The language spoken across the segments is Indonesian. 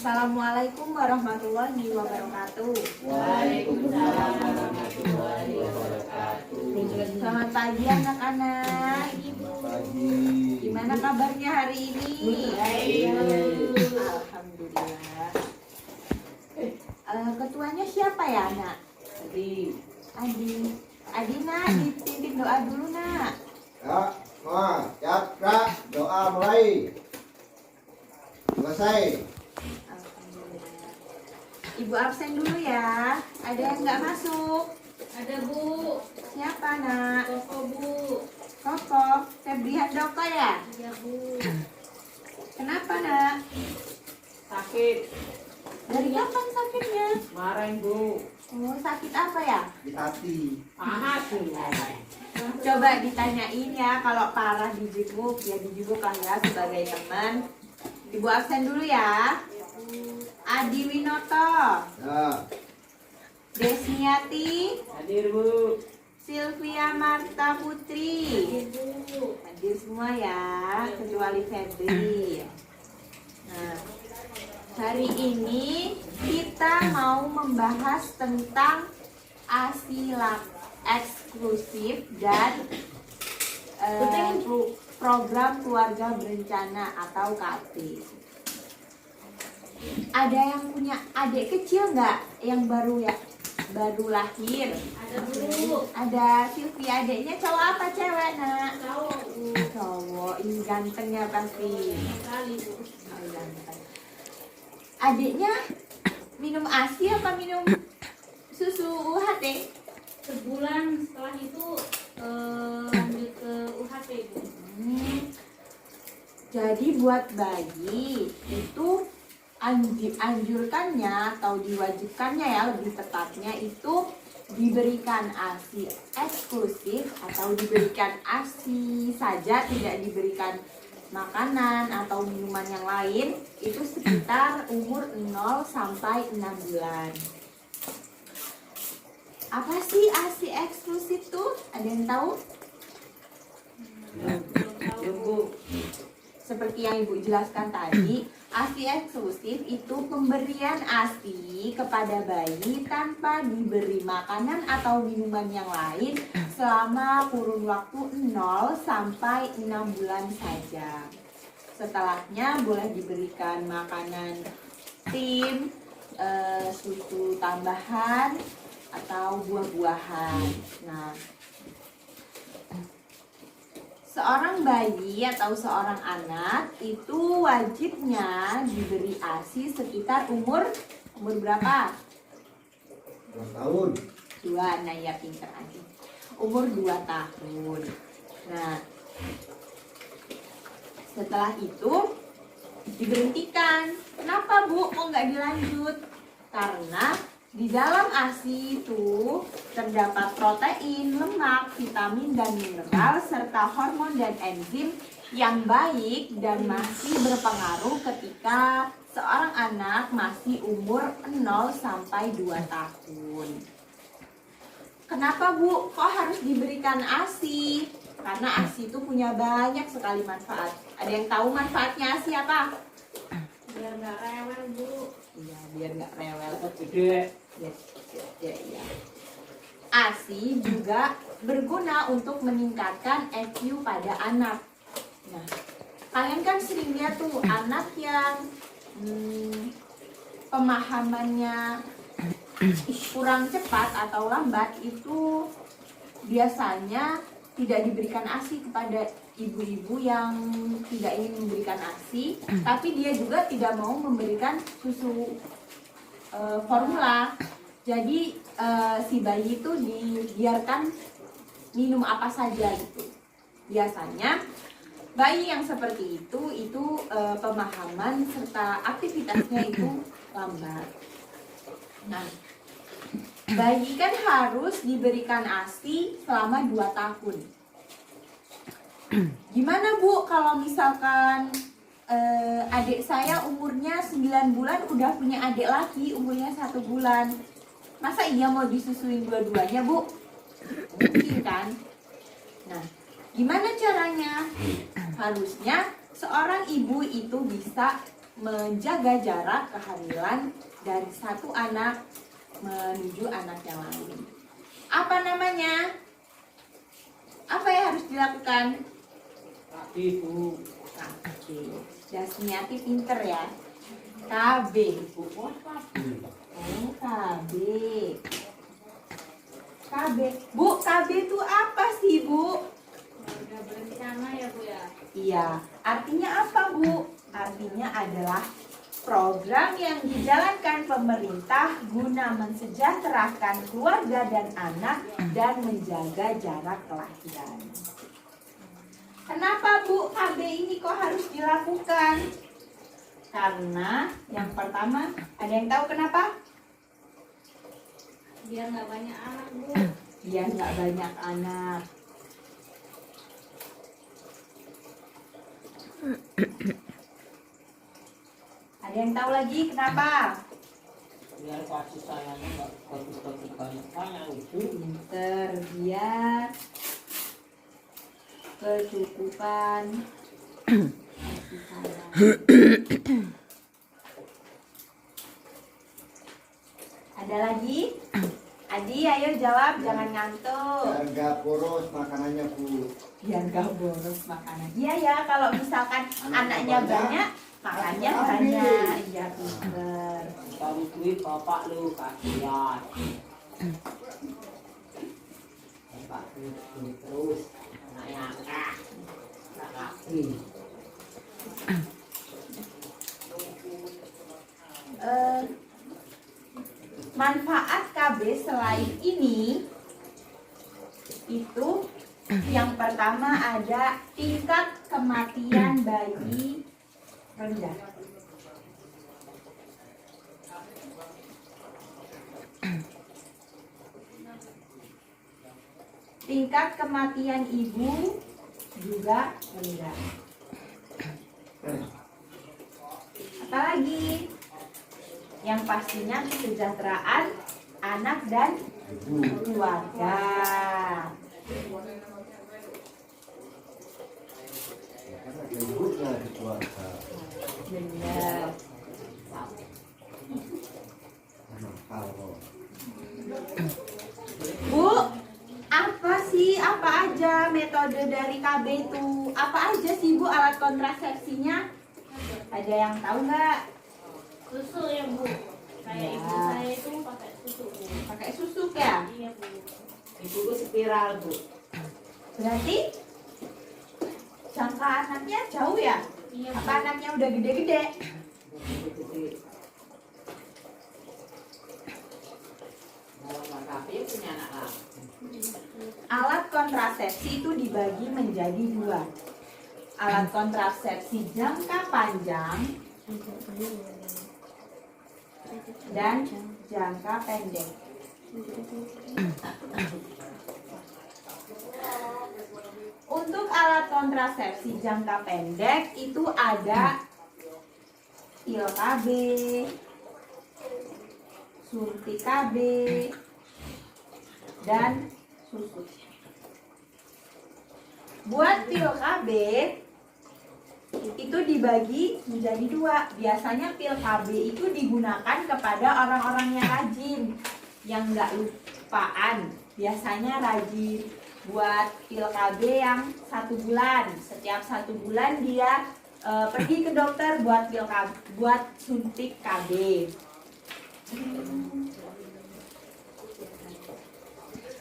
Assalamualaikum warahmatullahi wabarakatuh. Waalaikumsalam warahmatullahi wabarakatuh. Selamat pagi anak-anak. Pagi. Gimana kabarnya hari ini? Baik. Alhamdulillah. Ketuanya siapa ya, Nak? Adi. Adi, Nak, dipimpin doa dulu, Nak. Ya, Cakra, doa mulai. Selesai. Alhamdulillah. Ibu absen dulu ya. Ada yang nggak masuk? Ada Bu, Siapa, Nak? Koko Bu. Koko, Febrihan Doko ya? Iya Bu. Kenapa, Nak? Sakit, Dari kapan sakitnya? kemarin Bu. Oh, sakit apa ya? Di hati. Panas Bu. Coba ditanyain ya, kalau parah dijenguk, ya dijenguk lah ya sebagai teman. Ibu absen dulu ya. Adi Winoto, Ya, Desniati, Hadir Bu. Sylvia Marta Putri. Bu. Hadir semua ya, kecuali Febri. Nah, hari ini kita mau membahas tentang ASI eksklusif dan program keluarga berencana atau KP. Ada yang punya adik kecil nggak yang baru lahir? Ada Bu. Ada Sylvia, adiknya cowok apa cewek, Nak? Tahu Bu. Cowok, ini gantengnya pasti. Sekali Bu. Oh, ganteng. Adiknya minum ASI apa minum susu UHT? Sebulan setelah itu lanjut ke UHT Bu. Jadi buat bayi itu anjurkannya atau diwajibkannya ya, lebih tepatnya itu diberikan ASI eksklusif atau diberikan ASI saja, tidak diberikan makanan atau minuman yang lain, itu sekitar umur 0 sampai 6 bulan. Apa sih ASI eksklusif tuh? Ada yang tahu? Belum tahu Bu. Seperti yang Ibu jelaskan tadi, ASI eksklusif itu pemberian ASI kepada bayi tanpa diberi makanan atau minuman yang lain selama kurun waktu 0 sampai 6 bulan saja. Setelahnya boleh diberikan makanan tim, susu tambahan, atau buah-buahan. Nah, seorang bayi atau seorang anak itu wajibnya diberi ASI sekitar umur berapa? 2 tahun. 2, nah ya pinter aja. Umur 2 tahun. Nah, setelah itu diberhentikan. Kenapa Bu? Kok nggak dilanjut? Karena di dalam ASI itu terdapat protein, lemak, vitamin dan mineral serta hormon dan enzim yang baik dan masih berpengaruh ketika seorang anak masih umur 0 sampai 2 tahun. Kenapa Bu? Kok harus diberikan ASI? Karena ASI itu punya banyak sekali manfaat. Ada yang tahu manfaatnya ASI apa? Biar nggak rewel Bu. Iya, biar nggak rewel. Gede. Ya. ASI juga berguna untuk meningkatkan EQ pada anak. Nah, kalian kan sering lihat tuh anak yang pemahamannya kurang cepat atau lambat itu biasanya tidak diberikan ASI kepada ibu-ibu yang tidak ingin memberikan ASI, tapi dia juga tidak mau memberikan susu formula. Jadi si bayi itu dibiarkan minum apa saja gitu. Biasanya bayi yang seperti itu pemahaman serta aktivitasnya itu lambat. Nah, bayi kan harus diberikan ASI selama 2 tahun. Gimana Bu kalau misalkan adik saya umurnya 9 bulan udah punya adik lagi umurnya 1 bulan. Masa iya mau disusuin dua-duanya Bu? Mungkin kan? Nah, gimana caranya? Harusnya seorang ibu itu bisa menjaga jarak kehamilan dari satu anak menuju anak yang lain. Apa namanya? Apa yang harus dilakukan? Tapi Bu. KB. Jasmiati pinter ya. KB. Oh, tapi. Oh, KB. KB. Bu, KB itu apa sih, Bu? Udah berencana ya Bu ya. Iya, artinya apa, Bu? Artinya adalah program yang dijalankan pemerintah guna mensejahterakan keluarga dan anak dan menjaga jarak kelahiran. Kenapa, Bu, KB ini kok harus dilakukan? Karena yang pertama, ada yang tahu kenapa? Biar nggak banyak anak Bu. Biar nggak banyak anak. Ada yang tahu lagi kenapa? Biar kasih sayangnya nggak bagus-bagus banyak itu. Pinter, biar kecukupan kasih sayang. Ada lagi? Adi, ayo jawab, jangan ngantuk. Biar nggak boros makanannya Bu. Biar gak boros makanan. Iya ya, kalau misalkan anaknya banyak, makannya banyak. Iya, pinter. Cari duit bapak lu kasihan. Bapak duit terus. Anaknya angkat. Tak kasih. Manfaat KB selain ini itu yang pertama ada tingkat kematian bayi rendah. Tingkat kematian ibu juga rendah. Apalagi? Yang pastinya kesejahteraan anak dan keluarga. Karena ributnya di keluarga. Benar. Kalau Bu, apa aja metode dari KB itu? Apa aja sih Bu alat kontrasepsinya? Ada yang tahu nggak? Susu ya Bu. Kayak Ya. ibu saya itu pakai susu Bu. Pakai susuk ya? Iya Bu. Ibu spiral Bu. Berarti jangka anaknya jauh ya? Iya Bu. Apa anaknya udah gede-gede? Alat kontrasepsi itu dibagi menjadi dua. Alat kontrasepsi jangka panjang dan jangka pendek. Untuk alat kontrasepsi jangka pendek itu ada pil KB, suntik KB, dan susu. Buat pil KB itu dibagi menjadi dua. Biasanya pil KB itu digunakan kepada orang-orang yang rajin, yang nggak lupaan. Biasanya rajin buat pil KB yang 1 bulan. Setiap 1 bulan dia pergi ke dokter buat pil KB, buat suntik KB.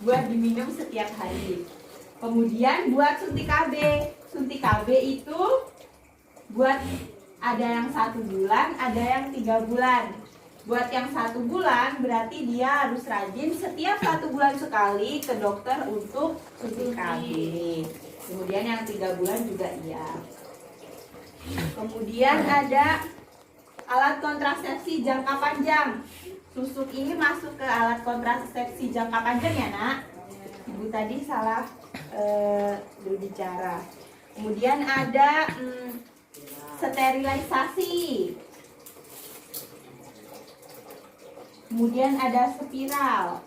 Buat diminum setiap hari. Kemudian buat suntik KB. Suntik KB itu buat ada yang 1 bulan, ada yang 3 bulan. Buat yang 1 bulan berarti dia harus rajin setiap 1 bulan sekali ke dokter untuk suntik KB. Kemudian yang 3 bulan juga iya. Kemudian ada alat kontrasepsi jangka panjang. Susuk ini masuk ke alat kontrasepsi jangka panjang ya nak? Ibu tadi salah berbicara. Kemudian ada sterilisasi. Kemudian ada spiral.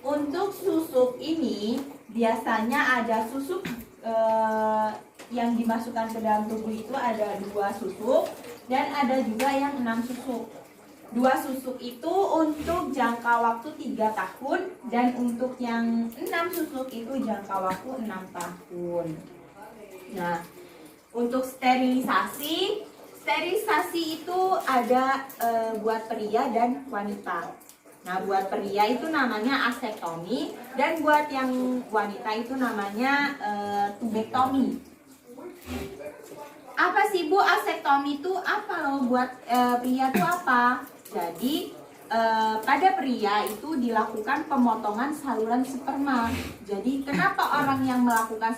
Untuk susuk ini biasanya ada susuk yang dimasukkan ke dalam tubuh itu ada 2 susuk dan ada juga yang 6 susuk. 2 susuk itu untuk jangka waktu 3 tahun dan untuk yang 6 susuk itu jangka waktu 6 tahun. Nah, untuk sterilisasi itu ada buat pria dan wanita. Nah, buat pria itu namanya asektomi dan buat yang wanita itu namanya tubektomi. Apa sih Bu asektomi itu apa loh, buat pria itu apa? Jadi pada pria itu dilakukan pemotongan saluran sperma. Jadi kenapa orang yang melakukan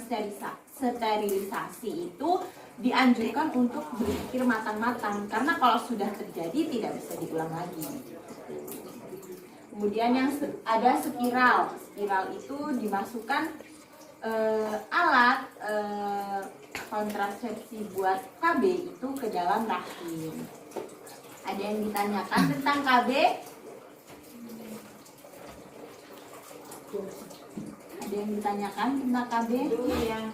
sterilisasi itu dianjurkan untuk berpikir matang-matang, karena kalau sudah terjadi tidak bisa diulang lagi. Kemudian yang ada spiral. Spiral itu dimasukkan alat kontrasepsi buat KB itu ke dalam rahim. Ada yang ditanyakan tentang KB? Ada yang ditanyakan tentang KB? Yang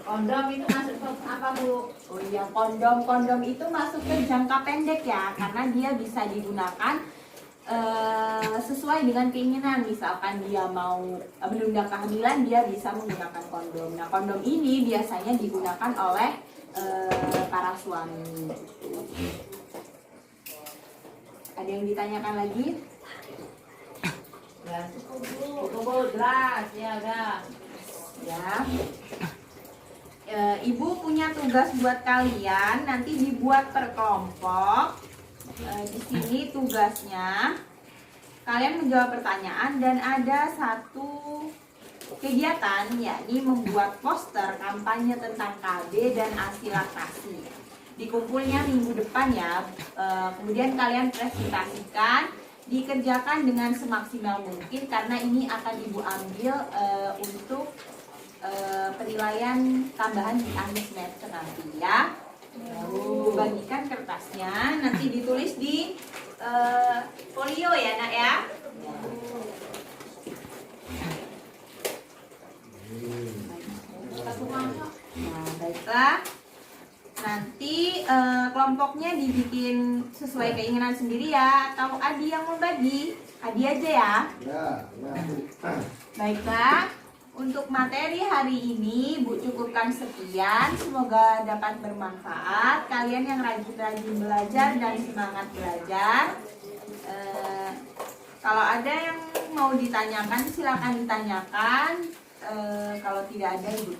kondom itu masuk ke apa Bu? Oh iya, kondom itu masuk ke jangka pendek ya, karena dia bisa digunakan sesuai dengan keinginan. Misalkan dia mau menunda kehamilan, dia bisa menggunakan kondom. Nah, kondom ini biasanya digunakan oleh para suami. Ada yang ditanyakan lagi? Ya cukup Bu, jelas ya udah. Ya. Ibu punya tugas buat kalian, nanti dibuat per kelompok. Di sini tugasnya kalian menjawab pertanyaan dan ada satu kegiatan, yakni membuat poster kampanye tentang KB dan ASI laktasi. Dikumpulnya minggu depan ya. Kemudian kalian presentasikan, dikerjakan dengan semaksimal mungkin karena ini akan Ibu ambil untuk penilaian tambahan di akhir semester nanti ya. Lalu bagikan kertasnya, nanti ditulis di folio ya Nak ya. Nah, baiklah. Nanti kelompoknya dibikin sesuai keinginan sendiri ya, atau Adi yang mau bagi? Adi aja ya. Ya. Baiklah. Untuk materi hari ini Bu cukupkan sekian. Semoga dapat bermanfaat. Kalian yang rajin-rajin belajar dan semangat belajar. Kalau ada yang mau ditanyakan silakan ditanyakan. Kalau tidak ada Ibu.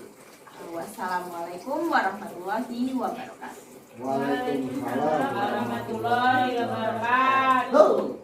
Wassalamualaikum warahmatullahi wabarakatuh. Waalaikumsalam Warahmatullahi wabarakatuh.